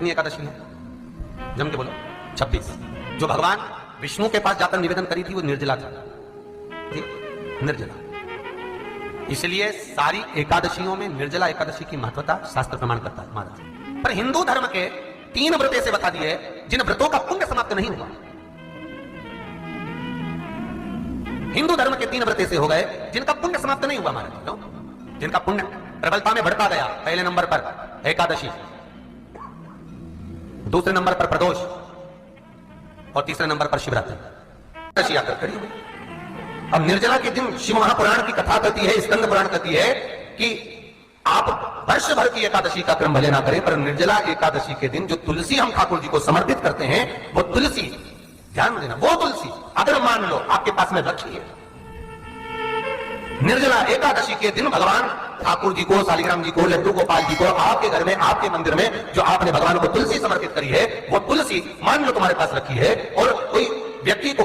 कितनी एकादशी है? जम के बोलो। 26। जो भगवान विष्णु के पास जाकर निवेदन करी थी वो निर्जला था, निर्जला। इसलिए सारी एकादशियों में निर्जला एकादशी की महत्वता शास्त्र प्रमाण करता है महाराज। पर हिंदू धर्म के 3 व्रत ऐसे बता दिए जिन व्रतों का पुण्य समाप्त नहीं हुआ। हिंदू धर्म के 3 व्रत ऐसे हो गए जिनका पुण्य समाप्त नहीं हुआ महाराज। क्यों? जिनका पुण्य प्रबलता में बढ़ता गया। पहले नंबर पर एकादशी, दूसरे नंबर पर प्रदोष और तीसरे नंबर पर शिवरात्रि। एकादशी आकर खड़ी हुई। अब निर्जला के दिन शिव महापुराण की कथा कहती है, स्कंद पुराण कहती है कि आप वर्ष भर की एकादशी का क्रम भले ना करें, पर निर्जला एकादशी के दिन जो तुलसी हम ठाकुर जी को समर्पित करते हैं वो तुलसी, ध्यान देना, वो तुलसी अगर मान लो आपके पास में रखी है, निर्जला एकादशी के दिन भगवान ठाकुर जी को, शालिग्राम जी को, लड्डू गोपाल जी को, आपके घर में, आपके मंदिर में जो आपने भगवान को तुलसी समर्पित करी है वो तुलसी मान लो तुम्हारे पास रखी है, और कोई व्यक्ति को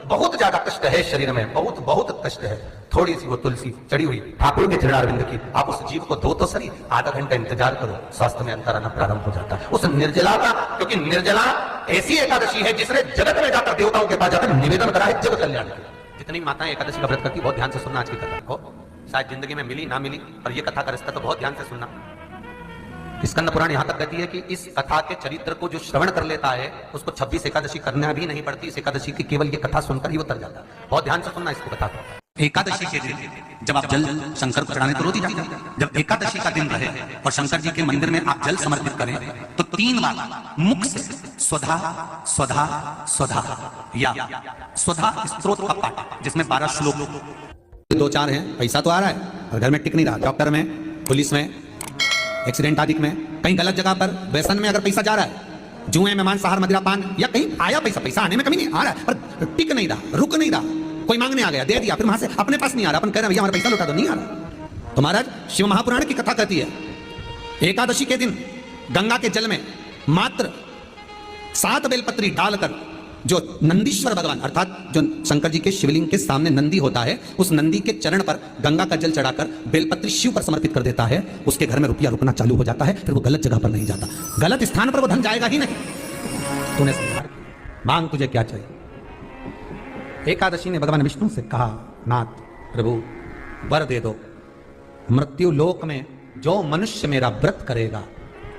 बहुत ज्यादा कष्ट है शरीर में, बहुत कष्ट है, थोड़ी सी वो तुलसी चढ़ी हुई ठाकुर के चरणारविंद की, आप उस जीव को दो तो सही, आधा घंटा इंतजार करो, स्वास्थ्य में अंतर आना प्रारंभ हो जाता है उस निर्जला का। क्योंकि निर्जला ऐसी एकादशी है जिसने जगत में जाकर देवताओं के पास जाकर निवेदन करा है जगत कल्याण के। जितनी माताएं एकादशी का व्रत करती, बहुत ध्यान से सुनना आज की कथा को, शायद जिंदगी में मिली ना मिली, पर यह कथा का रिश्ता तो बहुत ध्यान से सुनना। स्कंद पुराण यहां तक कहती है कि इस कथा के चरित्र को जो श्रवण कर लेता है उसको 26 एकादशी करना भी नहीं पड़ती। इस एकादशी की केवल ये कथा सुनकर ही वो तर जाता है। बहुत ध्यान से सुनना इसको कथा को। एकादशी के दिन जब आप जल शंकर को चढ़ाने तो रोज ही जाते हैं। जब एकादशी का दिन रहे और शंकर जी के मंदिर में आप जल समर्पित करें तो 3 बार मुख से स्वधा स्वधा स्वधा या स्वधा स्त्रोत का पाठ, जिसमें 12 श्लोक, 2-4 हैं। पैसा तो आ रहा है और घर में टिक नहीं रहा, डॉक्टर में, पुलिस में, एक्सीडेंट आदि में, कहीं गलत जगह पर, व्यसन में अगर पैसा जा रहा है, जुए में, मांसाहार, मदिरा पान, या कहीं आया पैसा आने में कमी नहीं, आ रहा है पर टिक नहीं रहा, रुक नहीं रहा, कोई मांगने आ गया, दे दिया, फिर वहां से अपने पास नहीं आ रहा, अपन कह रहे हैं भैया हमारा पैसा लौटा दो, नहीं आ रहा। तो महाराज शिव महापुराण की कथा कहती है एकादशी के दिन गंगा के जल में मात्र 7 बेलपत्री डालकर जो नंदीश्वर भगवान अर्थात जो शंकर जी के शिवलिंग के सामने नंदी होता है, उस नंदी के चरण पर गंगा का जल चढ़ाकर बेलपत्री शिव पर समर्पित कर देता है, उसके घर में रुपया रुकना चालू हो जाता है, फिर वो गलत जगह पर नहीं जाता, गलत स्थान पर वो धन जाएगा ही नहीं। तूने मांग, तुझे क्या चाहिए? एकादशी ने भगवान विष्णु से कहा, नाथ प्रभु वर दे दो, मृत्यु लोक में जो मनुष्य मेरा व्रत करेगा,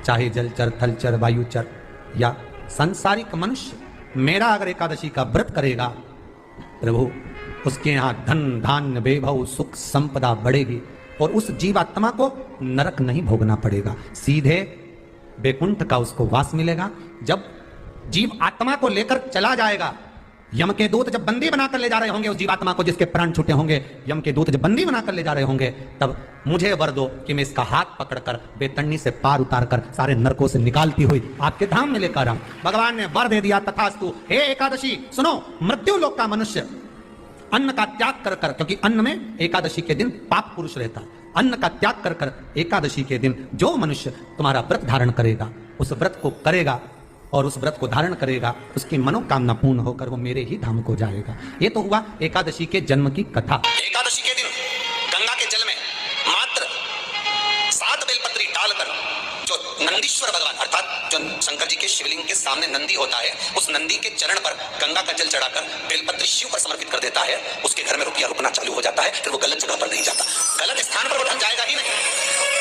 चाहे जलचर, थलचर, वायुचर या सांसारिक मनुष्य मेरा अगर एकादशी का व्रत करेगा, प्रभु उसके यहां धन धान्य वैभव सुख संपदा बढ़ेगी और उस जीवात्मा को नरक नहीं भोगना पड़ेगा, सीधे वैकुंठ का उसको वास मिलेगा। जब जीव आत्मा को लेकर चला जाएगा, यम के दूत जब बंदी बनाकर ले जा रहे होंगे उस जीवात्मा को जिसके प्राण छूटे होंगे, यम के दूत जब बंदी बनाकर ले जा रहे होंगे, तब मुझे वर दो कि मैं इसका हाथ पकड़कर बेतन्नी से पार उतारकर सारे नरकों से निकालती हुई आपके धाम में लेकर आऊं। भगवान ने वर दे दिया, तथास्तु। हे एकादशी सुनो, मृत्यु लोक का मनुष्य अन्न का त्याग कर कर, क्योंकि अन्न में एकादशी के दिन पाप पुरुष रहता है, अन्न का त्याग कर कर एकादशी के दिन जो मनुष्य तुम्हारा व्रत धारण करेगा, उस व्रत को करेगा और उस व्रत को धारण करेगा, उसकी मनोकामना पूर्ण होकर वो मेरे ही धाम को जाएगा। ये तो हुआ एकादशी के जन्म की कथा। एकादशी के दिन गंगा के जल में मात्र 7 बेलपत्री डालकर जो नंदीश्वर भगवान अर्थात जो शंकर जी के शिवलिंग के सामने नंदी होता है, उस नंदी के चरण पर गंगा का जल चढ़ाकर बेलपत्री शिव पर समर्पित कर देता है, उसके घर में रुपया रुकना चालू हो जाता है, फिर वो गलत जगह पर नहीं जाता, गलत स्थान पर वो धन जाएगा ही नहीं।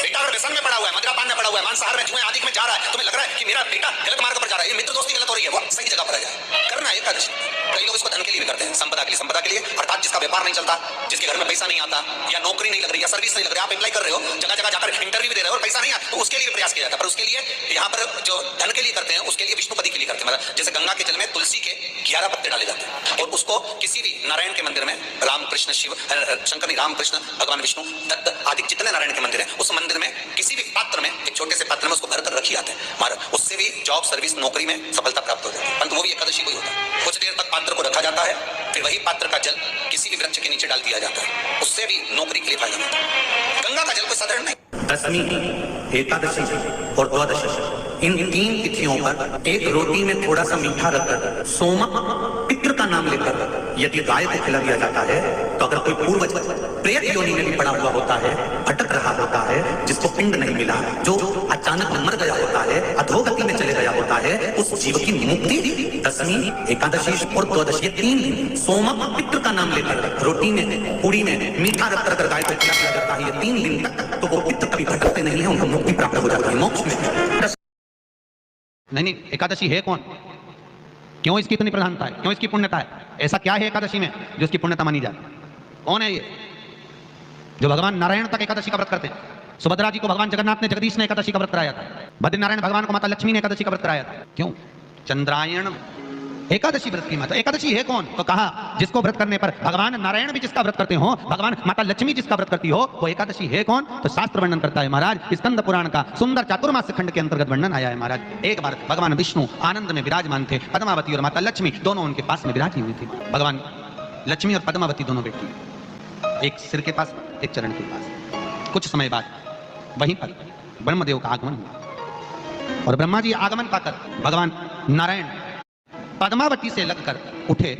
बेटा अगर व्यसन में पड़ा हुआ है, मदिरा पान में पड़ा हुआ है, मांसाहार में, जुए आदि में जा रहा है, तुम्हें लग रहा है कि मेरा बेटा गलत मार्ग पर जा रहा है, ये मित्र दोस्ती गलत हो रही है, वो सही जगह पर आ जाए, करना है एकादशी। कई लोग इसको धन के लिए भी करते हैं, संपदा के लिए अर्थात जिसका व्यापार नहीं चलता, जिसके घर में पैसा नहीं आता, या नौकरी नहीं लग रही, या सर्विस नहीं लग रही, आप अप्लाई कर रहे हो, जगह जगह जाकर इंटरव्यू दे रहे हो और पैसा नहीं आता, तो उसके लिए प्रयास किया जाता है। पर उसके लिए यहाँ पर जो धन के लिए करते हैं, उसके लिए विष्णुपति के लिए करते हैं। मतलब जैसे गंगा के जल में तुलसी के 11 पत्ते डाले जाते हैं और उसको किसी भी नारायण के मंदिर में, रामकृष्ण शिव शंकर नहीं, रामकृष्ण भगवान विष्णु दत्त आदि जितने नारायण के मंदिर है, उस मंदिर में किसी भी पात्र में, एक छोटे से पात्र में उसको भरकर रखी जाते हैं, महाराज उससे भी जॉब सर्विस नौकरी में सफलता प्राप्त हो जाती है। परंतु वो भी एकादशी को ही होता है। कुछ देर तक पात्र को रखा जाता है, फिर वही पात्र का जल किसी भी वृक्ष के नीचे डाल दिया जाता है, उससे भी नौकरी के लिए फायदा मिलता है। गंगा का जल कोई साधारण नहीं। दशमी, एकादशी और द्वादशी, इन 3 तिथियों पर एक रोटी में थोड़ा सा मीठा रखकर सोमक पितृ का नाम लेकर यदि गाय को खिला दिया जाता है, तो अगर कोई पूर्वज प्रेत योनि में भी पड़ा हुआ होता है, भटक रहा होता है, जिसको पिंड नहीं मिला, जो अचानक मर गया होता है, अधोगति में उस जीव की मुक्ति दशमी, एकादशी और द्वादशी, ये 3 दिन सोमक पितृ का नाम लेकर रोटी में, पूड़ी में मीठा रख कर गाय को खिलाया जाता है। ये 3 दिन तक तो वो पितृ कभी भटकते नहीं है, उनको मुक्ति प्राप्त हो जाती है, मोक्ष में। नहीं, एकादशी है कौन? क्यों इसकी इतनी प्रधानता है? क्यों इसकी पुण्यता है? ऐसा क्या है एकादशी में जो इसकी पुण्यता मानी जाए? कौन है ये जो भगवान नारायण तक एकादशी का व्रत करते हैं? सुभद्रा जी को भगवान जगन्नाथ ने, जगदीश ने एकादशी का व्रत कराया था। बद्रीनारायण भगवान को माता लक्ष्मी ने एकादशी का व्रत कराया था। क्यों? चंद्रायण एकादशी व्रत की माता। एकादशी है कौन? तो कहा जिसको व्रत करने पर भगवान नारायण भी जिसका व्रत करते हो, भगवान माता लक्ष्मी जिसका व्रत करती हो, वो एकादशी है कौन? तो शास्त्र वर्णन करता है महाराज, स्कंद पुराण का सुंदर चातुर्मास्य खंड के अंतर्गत वर्णन आया है महाराज। एक बार भगवान विष्णु आनंद में विराजमान थे, पद्मावती और माता लक्ष्मी दोनों उनके पास में विराजी हुई थी। भगवान लक्ष्मी और पद्मावती दोनों बैठी, एक सिर के पास, एक चरण के पास। कुछ समय बाद वहीं पर ब्रह्मदेव का आगमन हुआ और ब्रह्मा जी आगमन पाकर भगवान नारायण पद्मावती से लगकर उठे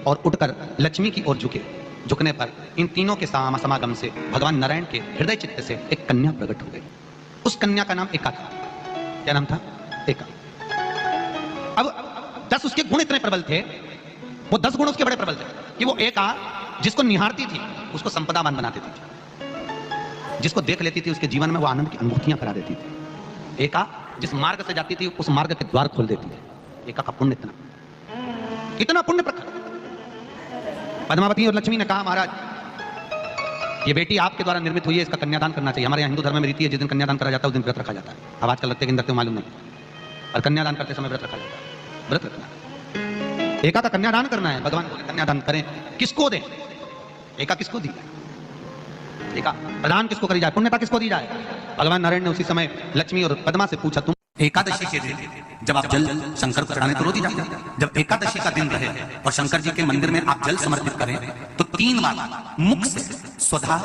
और उठकर लक्ष्मी की ओर झुके। झुकने पर इन तीनों के समागम से भगवान नारायण के हृदय चित्त से एक कन्या प्रकट हो गई। उस कन्या का नाम एका था। क्या नाम था? एका। अब 10 उसके गुण इतने प्रबल थे, वो 10 गुण उसके बड़े प्रबल थे कि वो एका जिसको निहारती थी उसको संपदावान बना देती थी, जिसको देख लेती थी उसके जीवन में वो आनंद की अनुभूतियां करा देती थी। एका जिस मार्ग से जाती थी उस मार्ग के द्वार खोल देती थी। एका का पुण्य इतना पुण्य प्रखर। पद्मावती और लक्ष्मी ने कहा महाराज ये बेटी आपके द्वारा निर्मित हुई है, इसका कन्यादान करना चाहिए। हमारे यहाँ हिंदू धर्म में रीति है, जिस दिन कन्यादान करा जाता है उस दिन व्रत रखा जाता है। अब आजकल लगते हैं कि मालूम नहीं, और कन्यादान करते समय व्रत रखा जाता है। व्रत रखना, एका का कन्यादान करना है। भगवान बोले कन्यादान करें, किसको दें? एका किसको दी जाए? एका प्रदान किसको करी जाए? पुण्यता किसको दी जाए? भगवान नारायण ने उसी समय लक्ष्मी और पद्मा से पूछा, तुम एकादशी के दिन जब आप जल शंकर को चढ़ाने तो रोज ही जाते हैं। जब एकादशी का दिन रहे और शंकर जी के मंदिर में आप जल समर्पित करें तो 3 बार मुख से स्वधा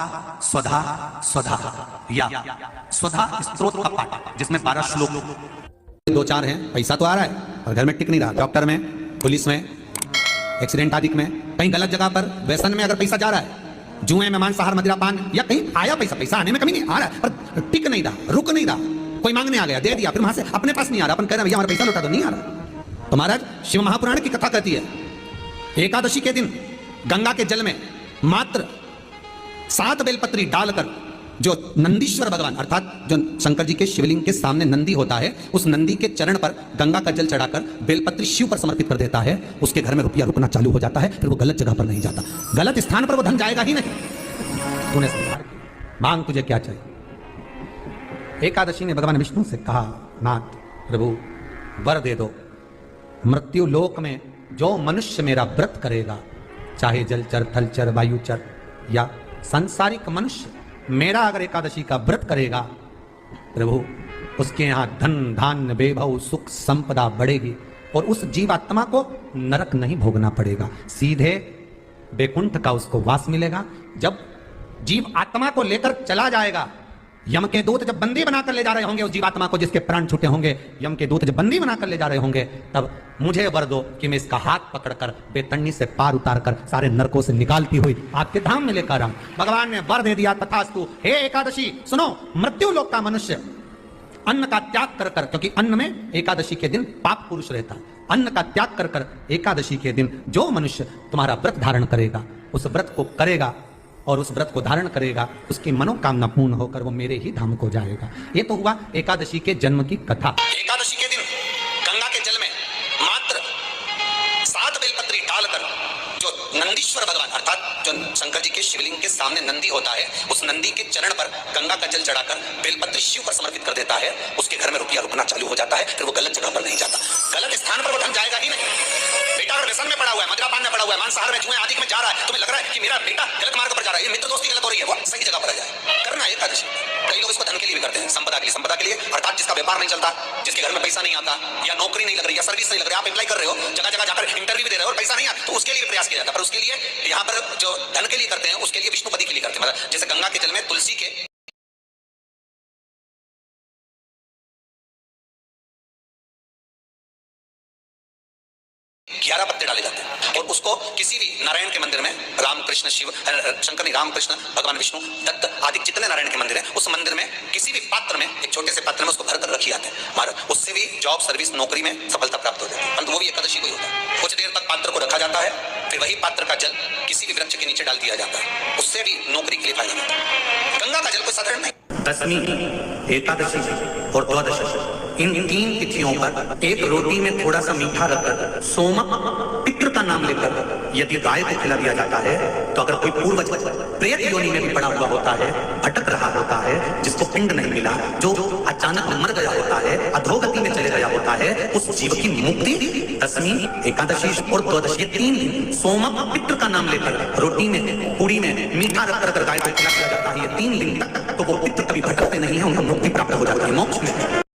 स्वधा स्वधा या स्वधा स्त्रोत का पाठ, जिसमें 12 श्लोक 2-4 हैं। पैसा तो आ रहा है और घर में टिक नहीं रहा। डॉक्टर में, पुलिस में, एक्सीडेंट आदि में, कहीं गलत जगह पर, व्यसन में अगर पैसा जा रहा है, जुए में, मांसाहार, मदिरा पान, या कहीं आया पैसा आने में कमी नहीं, आ रहा है पर टिक नहीं रहा, रुक नहीं रहा। कोई मांगने आ गया, दे दिया, फिर वहां से अपने पास नहीं आ रहा, अपन कह रहे हैं भैया हमारा पैसा लौटा, तो नहीं आ रहा। तो महाराज शिव महापुराण की कथा कहती है एकादशी के दिन गंगा के जल में मात्र 7 बेलपत्री डालकर जो नंदीश्वर भगवान अर्थात जो शंकर जी के शिवलिंग के सामने नंदी होता है, उस नंदी के चरण पर गंगा का जल चढ़ाकर बेलपत्री शिव पर समर्पित कर देता है, उसके घर में रुपया रुकना चालू हो जाता है। फिर वो गलत जगह पर नहीं जाता, गलत स्थान पर वो धन जाएगा ही नहीं। तूने समझा, मांग तुझे क्या चाहिए? एकादशी ने भगवान विष्णु से कहा, नाथ प्रभु वर दे दो, मृत्यु लोक में जो मनुष्य मेरा व्रत करेगा, चाहे जलचर, थलचर, वायुचर या सांसारिक मनुष्य मेरा अगर एकादशी का व्रत करेगा, प्रभु उसके यहां धन धान्य वैभव सुख संपदा बढ़ेगी और उस जीवात्मा को नरक नहीं भोगना पड़ेगा, सीधे वैकुंठ का उसको वास मिलेगा। जब जीव आत्मा को लेकर चला जाएगा, यम के दूत जब बंदी बनाकर ले जा रहे होंगे उस जीवात्मा को, जिसके प्राण छूटे होंगे, यम के दूत जब बंदी बनाकर ले जा रहे होंगे, तब मुझे वर दो कि मैं इसका हाथ पकड़कर बेतन्नी से पार उतारकर सारे नरकों से निकालती हुई आपके धाम में लेकर आऊं। भगवान ने वर दे दिया, तथास्तु। हे एकादशी सुनो, मृत्यु लोक का मनुष्य अन्न का त्याग कर कर, क्योंकि अन्न में एकादशी के दिन पाप पुरुष रहता है, अन्न का त्याग कर कर एकादशी के दिन जो मनुष्य तुम्हारा व्रत धारण करेगा, उस व्रत को करेगा और उस व्रत को धारण करेगा, उसकी मनोकामना पूर्ण होकर वो मेरे ही धाम को जाएगा। ये तो हुआ एकादशी के जन्म की कथा। एकादशी के दिन गंगा के जल में मात्र 7 बेलपत्री डालकर जो नंदीश्वर भगवान अर्थात जो शंकर जी के शिवलिंग के सामने नंदी होता है, उस नंदी के चरण पर गंगा का जल चढ़ाकर बेलपत्री शिव पर समर्पित कर देता है, उसके घर में रुपया रुकना चालू हो जाता है। फिर वो गलत जगह पर नहीं जाता, गलत स्थान पर वो धन जाएगा ही नहीं। बेटा अगर व्यसन में पड़ा हुआ है, मदिरा पान में पड़ा हुआ है, मांसाहार में, जुए आदि में जा रहा है, तुम्हें लग रहा है कि मेरा बेटा गलत मार्ग पर जा रहा है, ये मित्र दोस्ती गलत हो रही है, वो सही जगह पर आ जाए। करना है एकादशी। कई लोग इसको धन के लिए भी करते हैं, संपदा के लिए अर्थात जिसका व्यापार नहीं चलता, जिसके घर में पैसा नहीं आता, या नौकरी नहीं लग रही, या सर्विस नहीं लग रही, आप अप्लाई कर रहे हो, जगह जगह जाकर इंटरव्यू भी दे रहे हो और पैसा नहीं आता, तो उसके लिए भी प्रयास किया जाता है। पर उसके लिए यहाँ पर जो धन के लिए करते हैं, उसके लिए विष्णुपति के लिए करते हैं। मतलब जैसे गंगा के जल में तुलसी के 11 पत्ते डाले जाते हैं और उसको किसी भी नारायण के मंदिर में, रामकृष्ण शिव शंकर नहीं, रामकृष्ण भगवान विष्णु दत्त आदि जितने नारायण के मंदिर हैं, उस मंदिर में किसी भी पात्र में, एक छोटे से पात्र में उसको भरकर रखी जाते हैं महाराज। उससे भी जॉब, सर्विस, नौकरी में सफलता प्राप्त हो जाती है। परंतु वो भी एकादशी को ही होता है। कुछ देर तक पात्र को रखा जाता है, फिर वही पात्र का जल किसी भी वृक्ष के नीचे डाल दिया जाता है, उससे भी नौकरी के लिए फायदा मिलता है। गंगा का जल कोई साधारण नहीं। दशमी, एकादशी और द्वादशी, इन 3 तिथियों पर एक रोटी में थोड़ा सा मीठा रखकर सोमक पितृ का नाम लेकर यदि गाय को खिला दिया जाता है, तो अगर कोई पूर्वज प्रेत योनि में भी पड़ा हुआ होता है, भटक रहा होता है, जिसको पिंड नहीं मिला, जो अचानक मर गया होता है, अधोगति में चले गया होता है, उस जीव की मुक्ति दशमी, एकादशी और द्वादशी, 3 दिन सोमक पितृ का नाम लेकर रोटी में, पूरी में मीठा रखकर अगर गाय को खिला दिया जाता है, ये 3 दिन तक, तो वो पितृ कभी भटकते नहीं है, उनको मुक्ति प्राप्त हो जाती है, मोक्ष में।